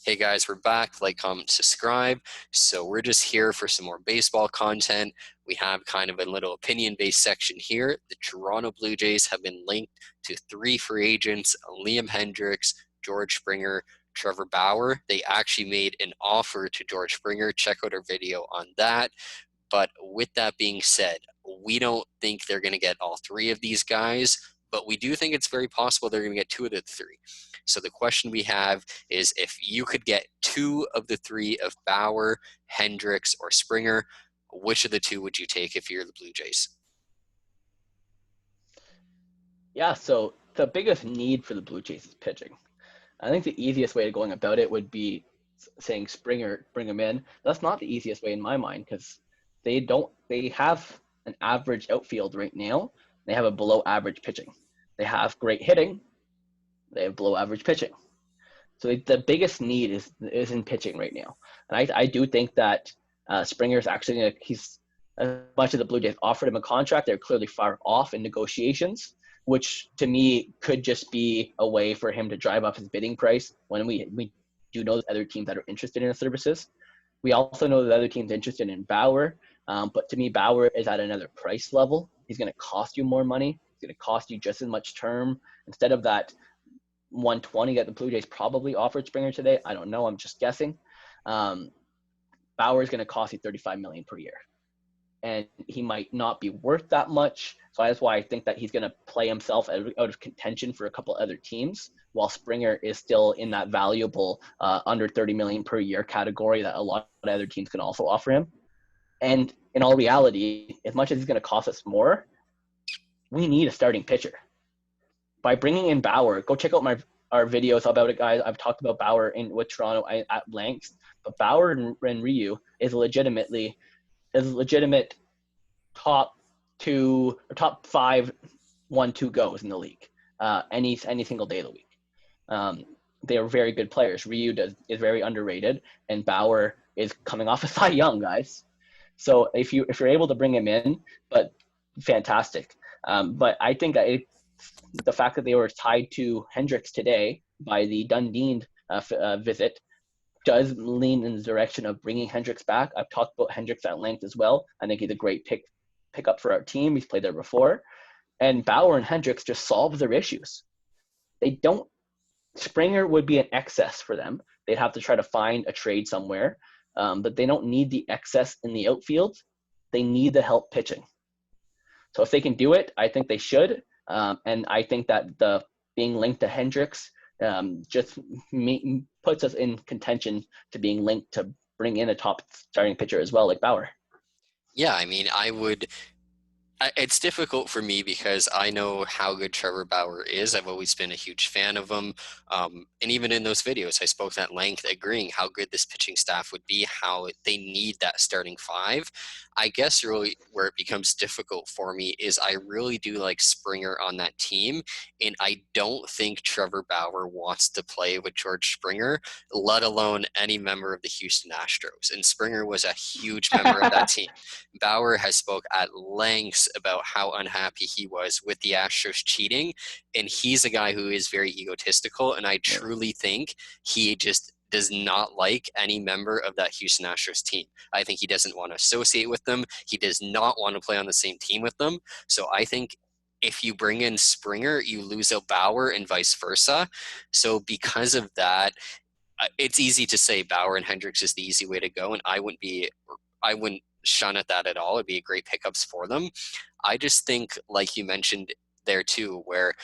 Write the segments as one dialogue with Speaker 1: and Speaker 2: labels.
Speaker 1: Hey guys, we're back. Like, comment, subscribe. So we're just here for some more baseball content. We have kind of a little opinion-based section here. The Toronto Blue Jays have been linked to 3 free agents: Liam Hendriks, George Springer, Trevor Bauer. They actually made an offer to George Springer. Check out our video on that. But with that being said, we don't think they're going to get all 3 of these guys, but we do think it's very possible they're going to get 2 of the 3. So the question we have is, if you could get 2 of the 3 of Bauer, Hendriks, or Springer, which of the 2 would you take if you're the Blue Jays?
Speaker 2: Yeah, so the biggest need for the Blue Jays is pitching. I think the easiest way of going about it would be saying Springer, bring him in. That's not the easiest way in my mind, because they have an average outfield right now. They have a below average pitching. They have great hitting. They have below average pitching. So the biggest need is in pitching right now. And I do think that Springer's actually he's, as much as the Blue Jays offered him a contract, they're clearly far off in negotiations, which to me could just be a way for him to drive up his bidding price when we do know there's other teams that are interested in his services. We also know that other teams interested in Bauer, but to me, Bauer is at another price level. He's going to cost you more money. He's going to cost you just as much term. Instead of that 120 that the Blue Jays probably offered Springer today, I don't know. I'm just guessing. Bauer is going to cost you $35 million per year, and he might not be worth that much. So that's why I think that he's going to play himself out of contention for a couple other teams, while Springer is still in that valuable under $30 million per year category that a lot of other teams can also offer him. And in all reality, as much as he's going to cost us more, we need a starting pitcher. By bringing in Bauer, go check out our videos about it, guys. I've talked about Bauer with Toronto at length, but Bauer and Ryu is a legitimate top 2 or top 5 1-2 goes in the league any single day of the week. They are very good players. Ryu is very underrated, and Bauer is coming off a Cy Young, guys. So if you're able to bring him in, but fantastic. But I think that the fact that they were tied to Hendriks today by the Dundee visit does lean in the direction of bringing Hendriks back. I've talked about Hendriks at length as well. I think he's a great pickup for our team. He's played there before. And Bauer and Hendriks just solve their issues. Springer would be an excess for them. They'd have to try to find a trade somewhere. But they don't need the excess in the outfield. They need the help pitching. So if they can do it, I think they should. And I think that the being linked to Hendriks just puts us in contention to being linked to bring in a top starting pitcher as well, like Bauer.
Speaker 1: Yeah, I mean, it's difficult for me because I know how good Trevor Bauer is. I've always been a huge fan of him. And even in those videos, I spoke at length agreeing how good this pitching staff would be, how they need that starting 5. I guess really where it becomes difficult for me is I really do like Springer on that team, and I don't think Trevor Bauer wants to play with George Springer, let alone any member of the Houston Astros. And Springer was a huge member of that team. Bauer has spoke at length about how unhappy he was with the Astros cheating, and he's a guy who is very egotistical, and I truly think he just does not like any member of that Houston Astros team. I think he doesn't want to associate with them. He does not want to play on the same team with them. So I think if you bring in Springer, you lose out Bauer and vice versa. So because of that, it's easy to say Bauer and Hendriks is the easy way to go, and I wouldn't shun at that at all. It'd be great pickups for them. I just think, like you mentioned there too, where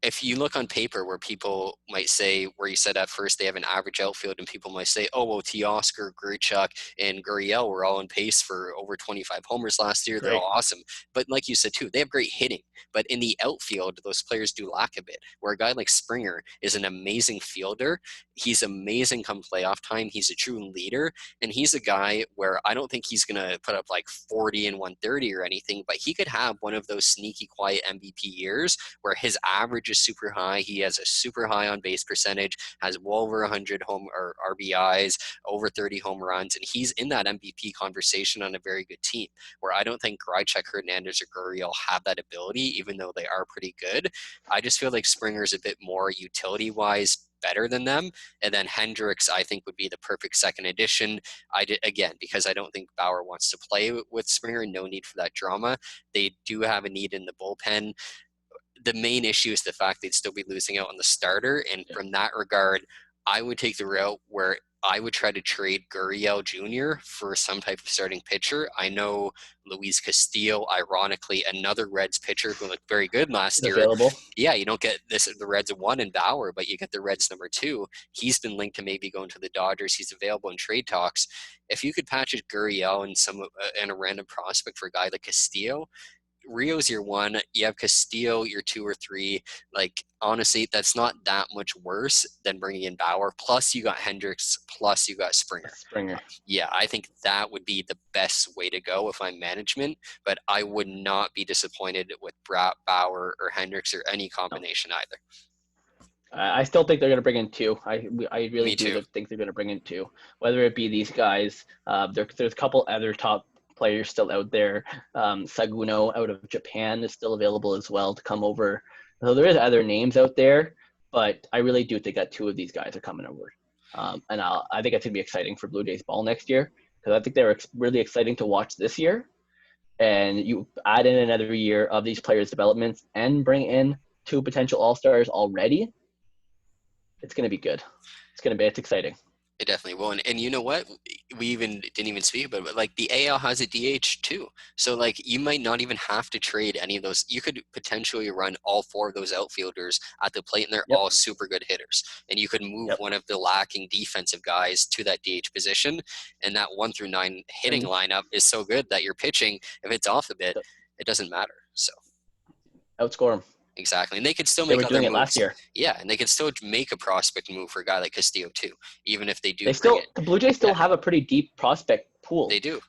Speaker 1: if you look on paper where people might say, where you said at first they have an average outfield, and people might say, oh, well, Teoscar, Grichuk, and Gurriel were all in pace for over 25 homers last year. Great. They're all awesome. But like you said, too, they have great hitting. But in the outfield, those players do lack a bit, where a guy like Springer is an amazing fielder. He's amazing come playoff time. He's a true leader. And he's a guy where I don't think he's going to put up like 40 and 130 or anything, but he could have one of those sneaky, quiet MVP years where his average is super high. He has a super high on base percentage, has well over 100 home or RBIs, over 30 home runs, and he's in that MVP conversation on a very good team, where I don't think Grichuk, Hernandez, or Gurriel have that ability, even though they are pretty good. I just feel like Springer's a bit more utility-wise, better than them. And then Hendriks, I think, would be the perfect second addition. I did, again, because I don't think Bauer wants to play with Springer. No need for that drama. They do have a need in the bullpen. The main issue is the fact they'd still be losing out on the starter. And
Speaker 2: Yeah.
Speaker 1: from that regard, I would take the route where I would try to trade Gurriel Jr. for some type of starting pitcher. I know Luis Castillo, ironically, another Reds pitcher who looked very good last
Speaker 2: Is
Speaker 1: year.
Speaker 2: available.
Speaker 1: Yeah, you don't get the Reds one in Bauer, but you get the Reds number two. He's been linked to maybe going to the Dodgers. He's available in trade talks. If you could patch it Gurriel and a random prospect for a guy like Castillo, Rio's your one. You have Castillo, your two or three. Like, honestly, that's not that much worse than bringing in Bauer. Plus, you got Hendriks. Plus, you got Springer.
Speaker 2: Springer.
Speaker 1: Yeah, I think that would be the best way to go if I'm management. But I would not be disappointed with Bauer or Hendricks or any
Speaker 2: No.
Speaker 1: combination either.
Speaker 2: I still think they're going to bring in two. I really
Speaker 1: Me
Speaker 2: do
Speaker 1: too.
Speaker 2: think they're going to bring in two, whether it be these guys. There's a couple other top players still out there. Saguno out of Japan is still available as well to come over. So there is other names out there, but I really do think that two of these guys are coming over. And I think it's going to be exciting for Blue Jays ball next year because I think they're really exciting to watch this year. And you add in another year of these players' developments and bring in two potential all-stars already, it's going to be good. It's exciting.
Speaker 1: It definitely will. And you know what? We even didn't even speak about it, but like the AL has a DH too. So like you might not even have to trade any of those. You could potentially run all four of those outfielders at the plate and they're
Speaker 2: Yep.
Speaker 1: all super good hitters. And you could move
Speaker 2: Yep.
Speaker 1: one of the lacking defensive guys to that DH position. And that 1 through 9 hitting
Speaker 2: And
Speaker 1: lineup is so good that you're pitching, if it's off a bit, it doesn't matter. So
Speaker 2: outscore them.
Speaker 1: exactly. And they could still
Speaker 2: They
Speaker 1: make
Speaker 2: were
Speaker 1: other
Speaker 2: doing it last
Speaker 1: moves.
Speaker 2: year.
Speaker 1: Yeah, and they could still make a prospect move for a guy like Castillo too, even if they do
Speaker 2: They
Speaker 1: bring
Speaker 2: still
Speaker 1: it.
Speaker 2: the Blue Jays still
Speaker 1: Yeah,
Speaker 2: have a pretty deep prospect pool.
Speaker 1: they do.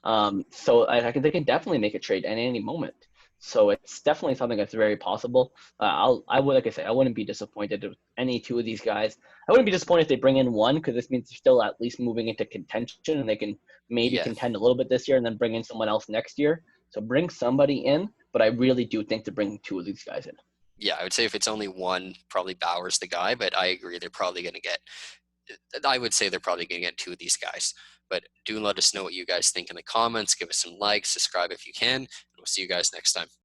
Speaker 2: So they can definitely make a trade at any moment. So it's definitely something that's very possible. I would, like I say, I wouldn't be disappointed with any two of these guys. I wouldn't be disappointed if they bring in one because this means they're still at least moving into contention and they can maybe
Speaker 1: Yeah.
Speaker 2: contend a little bit this year and then bring in someone else next year. So bring somebody in, but I really do think to bring two of these guys in.
Speaker 1: Yeah, I would say if it's only one, probably Bauer's the guy, but I agree they're probably going to get, I would say they're probably going to get two of these guys. But do let us know what you guys think in the comments. Give us some likes, subscribe if you can, and we'll see you guys next time.